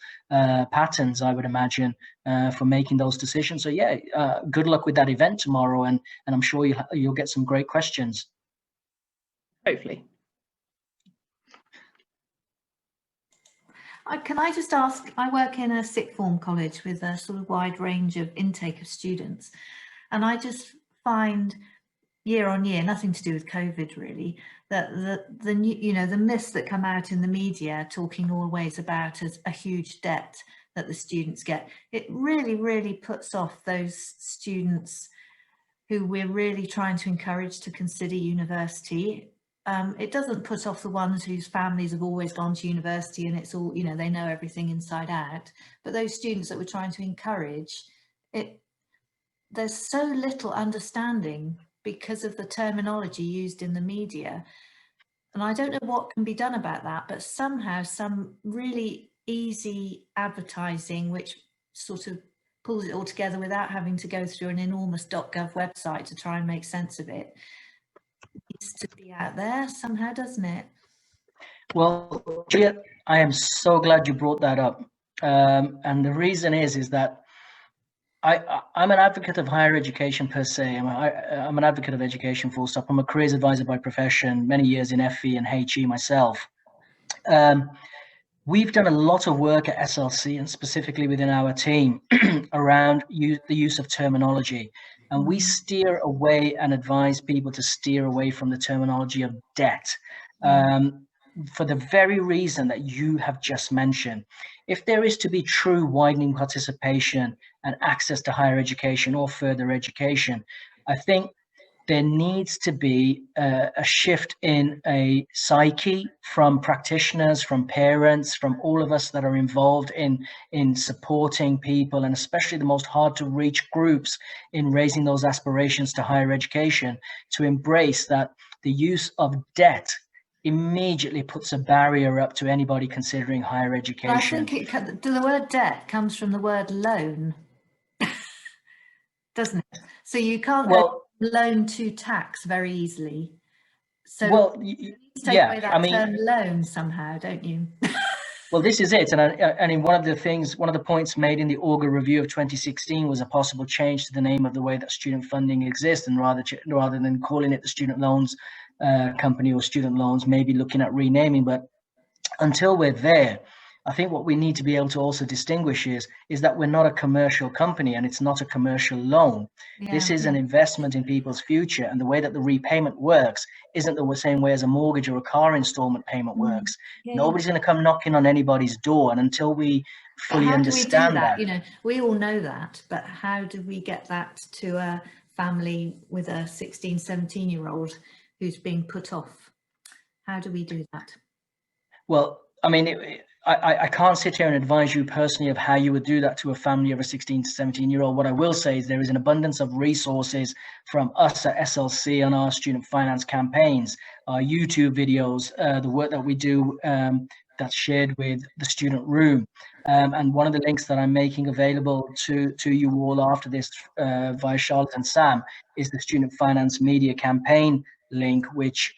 patterns, I would imagine, for making those decisions. So yeah, good luck with that event tomorrow, and I'm sure you'll get some great questions. Hopefully. Can I just ask, I work in a sixth form college with a sort of wide range of intake of students, and I just find year on year, nothing to do with COVID really, that the new, you know, the myths that come out in the media talking always about as a huge debt that the students get, it really puts off those students who we're really trying to encourage to consider university. It doesn't put off the ones whose families have always gone to university and it's all, you know, they know everything inside out. But those students that we're trying to encourage, there's so little understanding because of the terminology used in the media. And I don't know what can be done about that, but somehow some really easy advertising, which sort of pulls it all together without having to go through an enormous .gov website to try and make sense of it, needs to be out there somehow, doesn't it? Well, Juliet, I am so glad you brought that up. And the reason is that I'm an advocate of higher education per se. I'm an advocate of education full stop. I'm a careers advisor by profession, many years in FE and HE myself. We've done a lot of work at SLC and specifically within our team around the use of terminology. And we steer away and advise people to steer away from the terminology of debt for the very reason that you have just mentioned. If there is to be true widening participation and access to higher education or further education, I think there needs to be a shift in a psyche from practitioners, from parents, from all of us that are involved in supporting people, and especially the most hard to reach groups in raising those aspirations to higher education, to embrace that the use of debt immediately puts a barrier up to anybody considering higher education. I think the word debt comes from the word loan, doesn't it? So you can't go loan to tax very easily. So you take away that term loan somehow, don't you? Well, this is it. And in one of the points made in the Augur Review of 2016 was a possible change to the name of the way that student funding exists, and rather than calling it the Student Loans Company or Student Loans, maybe looking at renaming. But until we're there, I think what we need to be able to also distinguish is that we're not a commercial company and it's not a commercial loan. This is an investment in people's future, and the way that the repayment works isn't the same way as a mortgage or a car installment payment works. Nobody's going to come knocking on anybody's door, and until we fully understand that, you know, we all know that, but how do we get that to a family with a 16, 17-year-old who's being put off? How do we do that? Well, I mean, I can't sit here and advise you personally of how you would do that to a family of a 16 to 17-year-old. What I will say is there is an abundance of resources from us at SLC on our student finance campaigns, our YouTube videos, the work that we do that's shared with the student room. And one of the links that I'm making available to you all after this via Charlotte and Sam is the Student Finance Media Campaign link, which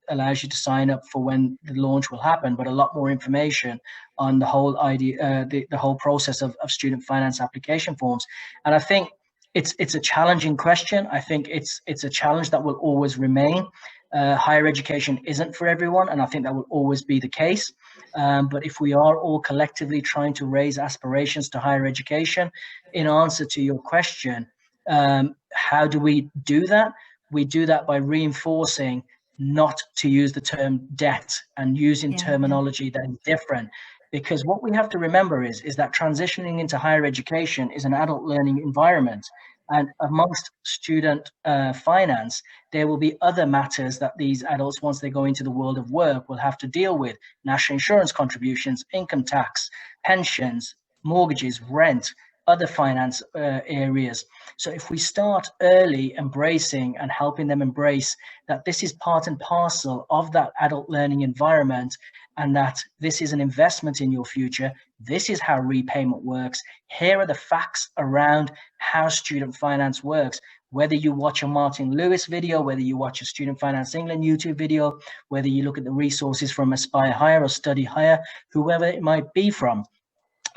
allows you to sign up for when the launch will happen, but a lot more information on the whole idea, the whole process of student finance application forms. And I think it's a challenging question. I think it's a challenge that will always remain. Higher education isn't for everyone, and I think that will always be the case. But if we are all collectively trying to raise aspirations to higher education, in answer to your question, how do we do that? We do that by reinforcing not to use the term debt and using terminology that is different. Because what we have to remember is that transitioning into higher education is an adult learning environment. And amongst student finance, there will be other matters that these adults, once they go into the world of work, will have to deal with: national insurance contributions, income tax, pensions, mortgages, rent, other finance areas. So if we start early embracing and helping them embrace that this is part and parcel of that adult learning environment, and that this is an investment in your future, this is how repayment works. Here are the facts around how student finance works. Whether you watch a Martin Lewis video, whether you watch a Student Finance England YouTube video, whether you look at the resources from Aspire Higher or Study Higher, whoever it might be from,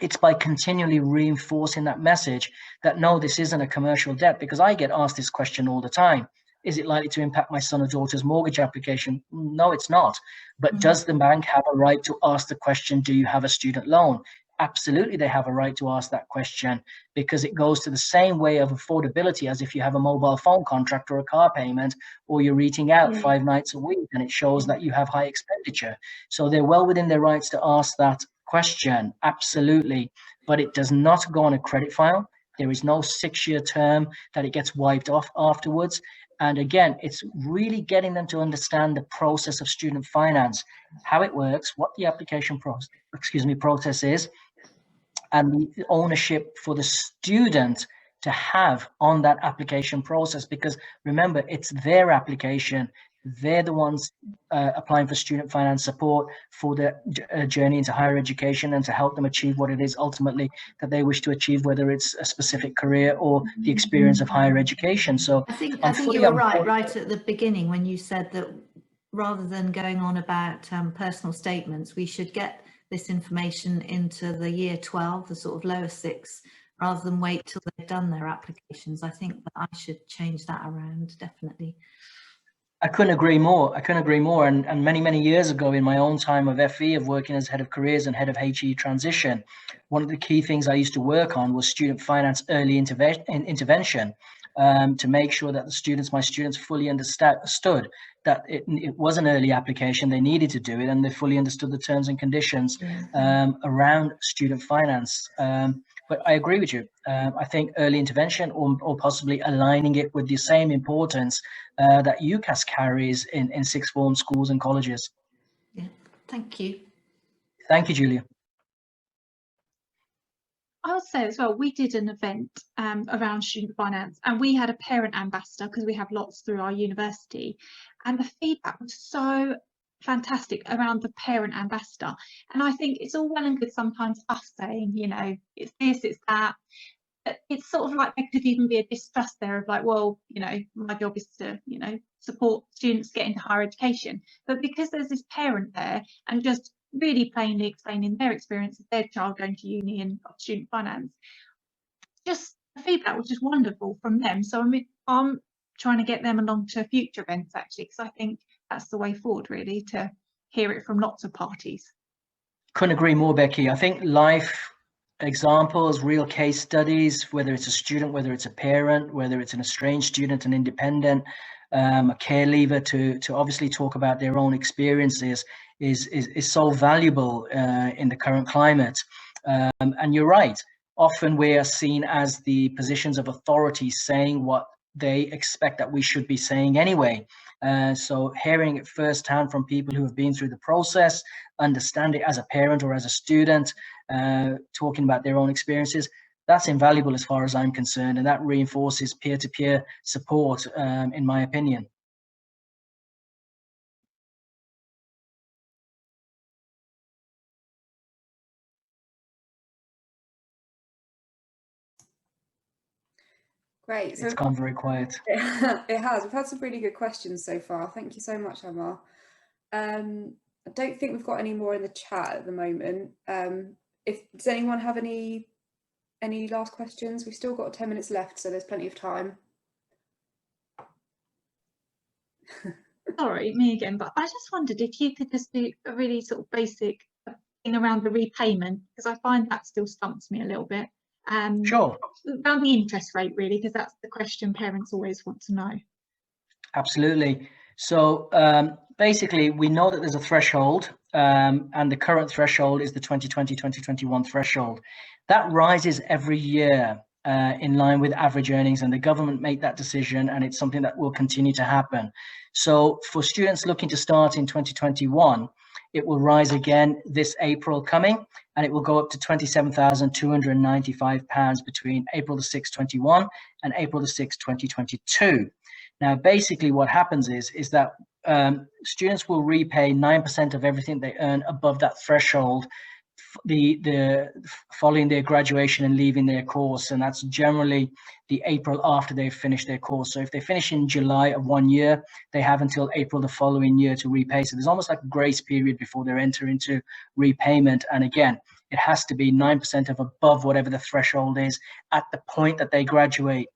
it's by continually reinforcing that message that no, this isn't a commercial debt. Because I get asked this question all the time. Is it likely to impact my son or daughter's mortgage application? No, it's not. But does the bank have a right to ask the question, do you have a student loan? Absolutely, they have a right to ask that question, because it goes to the same way of affordability as if you have a mobile phone contract or a car payment, or you're eating out 5 nights a week, and it shows that you have high expenditure. So they're well within their rights to ask that question, absolutely. But it does not go on a credit file. There is no 6-year term that it gets wiped off afterwards. And again, it's really getting them to understand the process of student finance, how it works, what the application process is, and the ownership for the student to have on that application process. Because remember, it's their application. They're the ones applying for student finance support for their journey into higher education, and to help them achieve what it is ultimately that they wish to achieve, whether it's a specific career or the experience of higher education. So I think you were right at the beginning when you said that rather than going on about personal statements, we should get this information into the year 12, the sort of lower 6, rather than wait till they've done their applications. I think that I should change that around, definitely. I couldn't agree more. And many years ago, in my own time of FE, of working as head of careers and head of HE transition, one of the key things I used to work on was student finance early intervention, to make sure that my students fully understood that it was an early application, they needed to do it, and they fully understood the terms and conditions around student finance. But I agree with you. I think early intervention, or possibly aligning it with the same importance that UCAS carries in sixth form schools and colleges. Yeah, thank you. Thank you, Julia. I would say as well, we did an event around student finance, and we had a parent ambassador, because we have lots through our university, and the feedback was so fantastic around the parent ambassador. And I think it's all well and good sometimes us saying, you know, it's this, it's that. But it's sort of like there could even be a distrust there of like, well, you know, my job is to, you know, support students get into higher education. But because there's this parent there and just really plainly explaining their experience of their child going to uni and student finance, just the feedback was just wonderful from them. So I'm trying to get them along to future events, actually, because I think that's the way forward, really, to hear it from lots of parties. Couldn't agree more, Becky. I think life examples, real case studies, whether it's a student, whether it's a parent, whether it's an estranged student, an independent, a care leaver, to obviously talk about their own experiences is so valuable in the current climate. And you're right, often we are seen as the positions of authority, saying what they expect that we should be saying anyway. So hearing it firsthand from people who have been through the process, understand it as a parent or as a student, talking about their own experiences, that's invaluable as far as I'm concerned, and that reinforces peer-to-peer support, in my opinion. Great. So it's gone very quiet. It has. We've had some really good questions so far. Thank you so much, Ahmar. I don't think we've got any more in the chat at the moment. Does anyone have any last questions? We've still got 10 minutes left, so there's plenty of time. Sorry, me again, but I just wondered if you could just do a really sort of basic thing around the repayment, because I find that still stumps me a little bit. Sure. Around the interest rate, really, because that's the question parents always want to know. Absolutely. So basically, we know that there's a threshold, and the current threshold is the 2020-2021 threshold. That rises every year in line with average earnings, and the government make that decision, and it's something that will continue to happen. So for students looking to start in 2021, it will rise again this April coming, and it will go up to £27,295 between April the 6th, 21 and April the 6th, 2022. Now, basically what happens is that students will repay 9% of everything they earn above that threshold following their graduation and leaving their course, and that's generally the April after they've finished their course. So if they finish in July of one year, they have until April the following year to repay. So there's almost like a grace period before they enter into repayment. And again, it has to be 9% of above whatever the threshold is at the point that they graduate.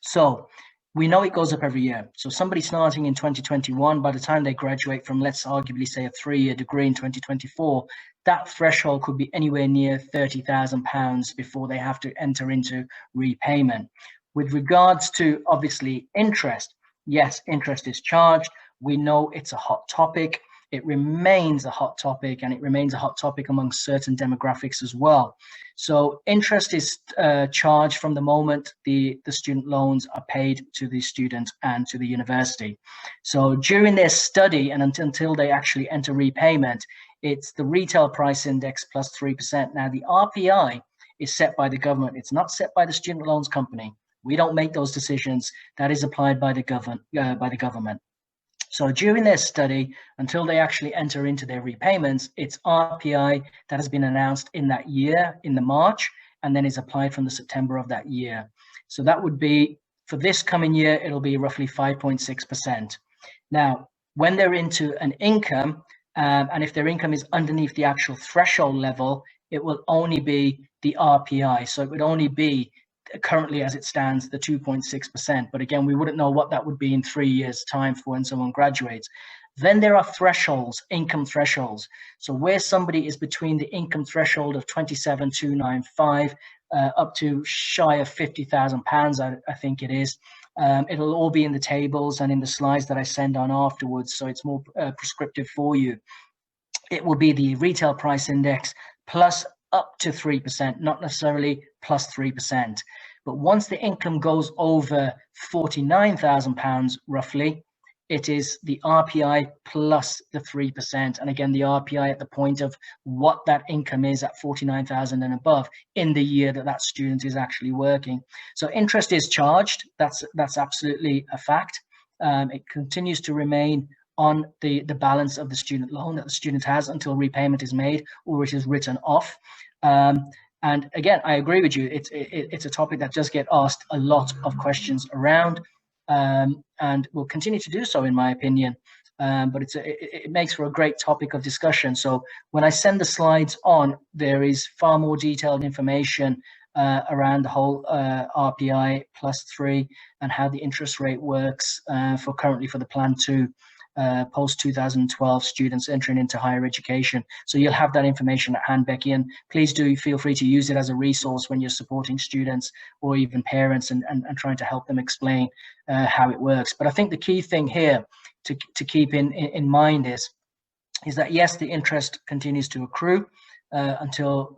So we know it goes up every year. So somebody starting in 2021, by the time they graduate from, let's arguably say, a 3-year degree in 2024, that threshold could be anywhere near £30,000 before they have to enter into repayment. With regards to, obviously, interest, yes, interest is charged. We know it's a hot topic. It remains a hot topic, and it remains a hot topic among certain demographics as well. So interest is charged from the moment the student loans are paid to the student and to the university. So during their study and until they actually enter repayment, it's the retail price index plus 3%. Now, the RPI is set by the government. It's not set by the student loans company. We don't make those decisions. That is applied by the government. So during their study, until they actually enter into their repayments, it's RPI that has been announced in that year, in the March, and then is applied from the September of that year. So that would be, for this coming year, it'll be roughly 5.6%. Now, when they're into an income, and if their income is underneath the actual threshold level, it will only be the RPI. So it would only be, currently as it stands, the 2.6%. But again, we wouldn't know what that would be in 3 years' time for when someone graduates. Then there are thresholds, income thresholds. So where somebody is between the income threshold of 27,295 up to shy of £50,000, I think it is. It'll all be in the tables and in the slides that I send on afterwards, so it's more prescriptive for you. It will be the retail price index plus up to 3%, not necessarily plus 3%. But once the income goes over £49,000 roughly, it is the RPI plus the 3%. And again, the RPI at the point of what that income is at 49,000 and above in the year that that student is actually working. So interest is charged. That's absolutely a fact. It continues to remain on the balance of the student loan that the student has until repayment is made or it is written off. And again, I agree with you. It's a topic that does get asked a lot of questions around, and will continue to do so, in my opinion. But it makes for a great topic of discussion. So when I send the slides on, there is far more detailed information around the whole RPI plus 3 and how the interest rate works currently for the Plan 2 post-2012 students entering into higher education. So you'll have that information at hand, Becky, and please do feel free to use it as a resource when you're supporting students or even parents and trying to help them explain how it works. But I think the key thing here to keep in mind is that yes, the interest continues to accrue until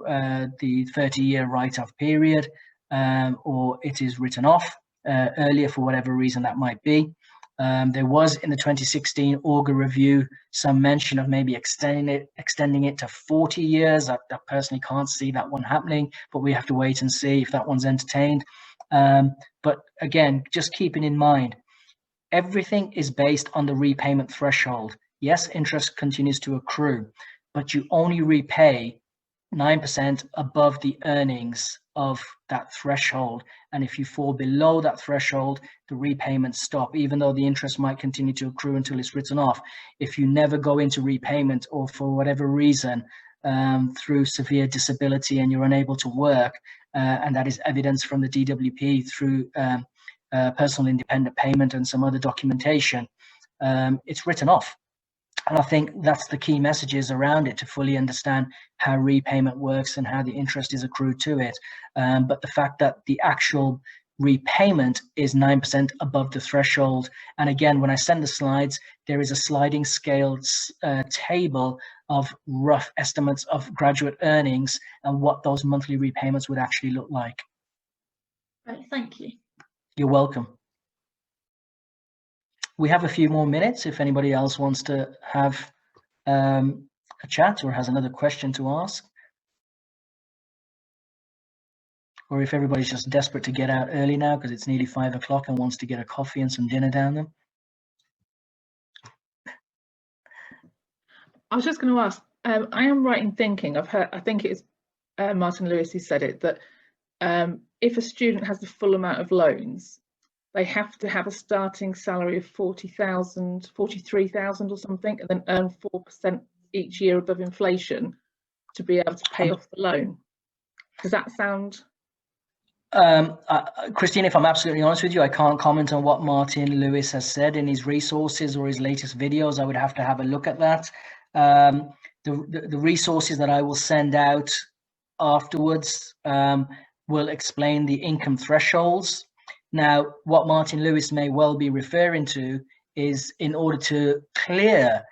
the 30-year write-off period, or it is written off earlier for whatever reason that might be. There was in the 2016 Auger review some mention of maybe extending it to 40 years. I personally can't see that one happening, but we have to wait and see if that one's entertained. But again, just keeping in mind, everything is based on the repayment threshold. Yes, interest continues to accrue, but you only repay 9% above the earnings of that threshold. And if you fall below that threshold, the repayments stop, even though the interest might continue to accrue until it's written off. If you never go into repayment, or for whatever reason, through severe disability and you're unable to work, and that is evidence from the DWP through personal independent payment and some other documentation, it's written off. And I think that's the key messages around it, to fully understand how repayment works and how the interest is accrued to it. But the fact that the actual repayment is 9% above the threshold. And again, when I send the slides, there is a sliding scale table of rough estimates of graduate earnings and what those monthly repayments would actually look like. Right, thank you. You're welcome. We have a few more minutes if anybody else wants to have a chat or has another question to ask. Or if everybody's just desperate to get out early now because it's nearly 5 o'clock and wants to get a coffee and some dinner down them. I was just going to ask, I am right in thinking, I think it's Martin Lewis who said it, that if a student has the full amount of loans, they have to have a starting salary of 40,000, 43,000 or something, and then earn 4% each year above inflation to be able to pay off the loan. Does that sound Christine, if I'm absolutely honest with you, I can't comment on what Martin Lewis has said in his resources or his latest videos. I would have to have a look at that. The resources that I will send out afterwards will explain the income thresholds. Now, what Martin Lewis may well be referring to is, in order to clear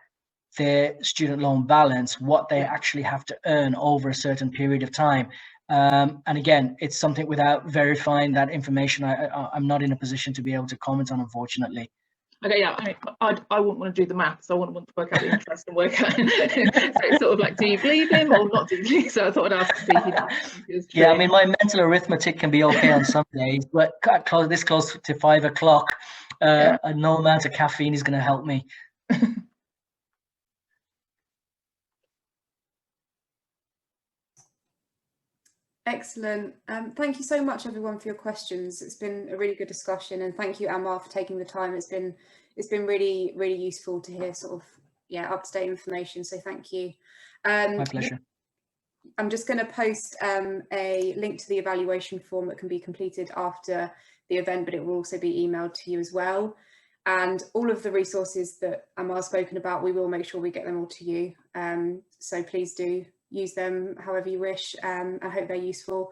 their student loan balance, what they actually have to earn over a certain period of time. And again, it's something, without verifying that information, I'm not in a position to be able to comment on, unfortunately. Okay, yeah, I wouldn't want to do the maths. I wouldn't want to work out the interest and work out. So it's sort of like, do you believe him or not do you believe? So I thought I'd ask Steve. Yeah, I mean, my mental arithmetic can be okay on some days, but this close to 5 o'clock, no amount of caffeine is going to help me. Excellent. Thank you so much, everyone, for your questions. It's been a really good discussion, and thank you, Ahmar, for taking the time. It's been really, really useful to hear sort of up-to-date information. So thank you. My pleasure. I'm just going to post a link to the evaluation form that can be completed after the event, but it will also be emailed to you as well. And all of the resources that Ahmar's spoken about, we will make sure we get them all to you. So please do use them however you wish. I hope they're useful.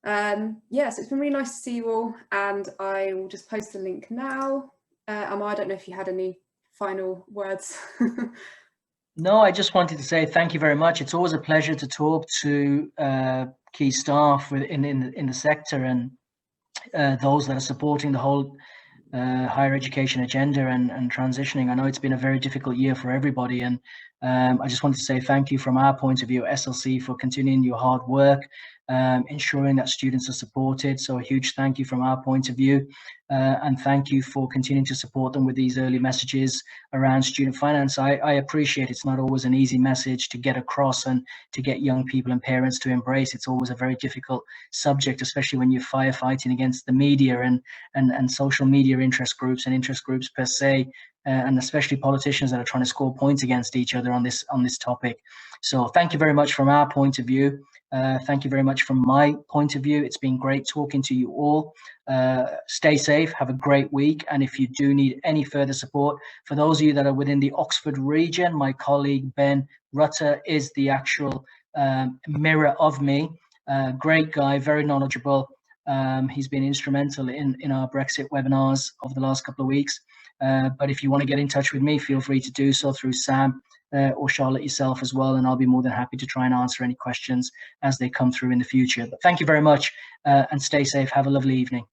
Yes, it's been really nice to see you all, and I will just post the link now. Ahmar, I don't know if you had any final words. No, I just wanted to say thank you very much. It's always a pleasure to talk to key staff in the sector, and those that are supporting the whole higher education agenda and transitioning. I know it's been a very difficult year for everybody, and I just wanted to say thank you from our point of view, SLC, for continuing your hard work, ensuring that students are supported. So a huge thank you from our point of view, and thank you for continuing to support them with these early messages around student finance. I appreciate it's not always an easy message to get across and to get young people and parents to embrace. It's always a very difficult subject, especially when you're firefighting against the media and social media interest groups per se, and especially politicians that are trying to score points against each other on this topic. So thank you very much from our point of view. Thank you very much from my point of view. It's been great talking to you all. Stay safe, have a great week, and if you do need any further support, for those of you that are within the Oxford region, my colleague Ben Rutter is the actual mirror of me. Great guy, very knowledgeable. He's been instrumental in our Brexit webinars over the last couple of weeks. But if you want to get in touch with me, feel free to do so through Sam or Charlotte yourself as well, and I'll be more than happy to try and answer any questions as they come through in the future. But thank you very much, and stay safe. Have a lovely evening.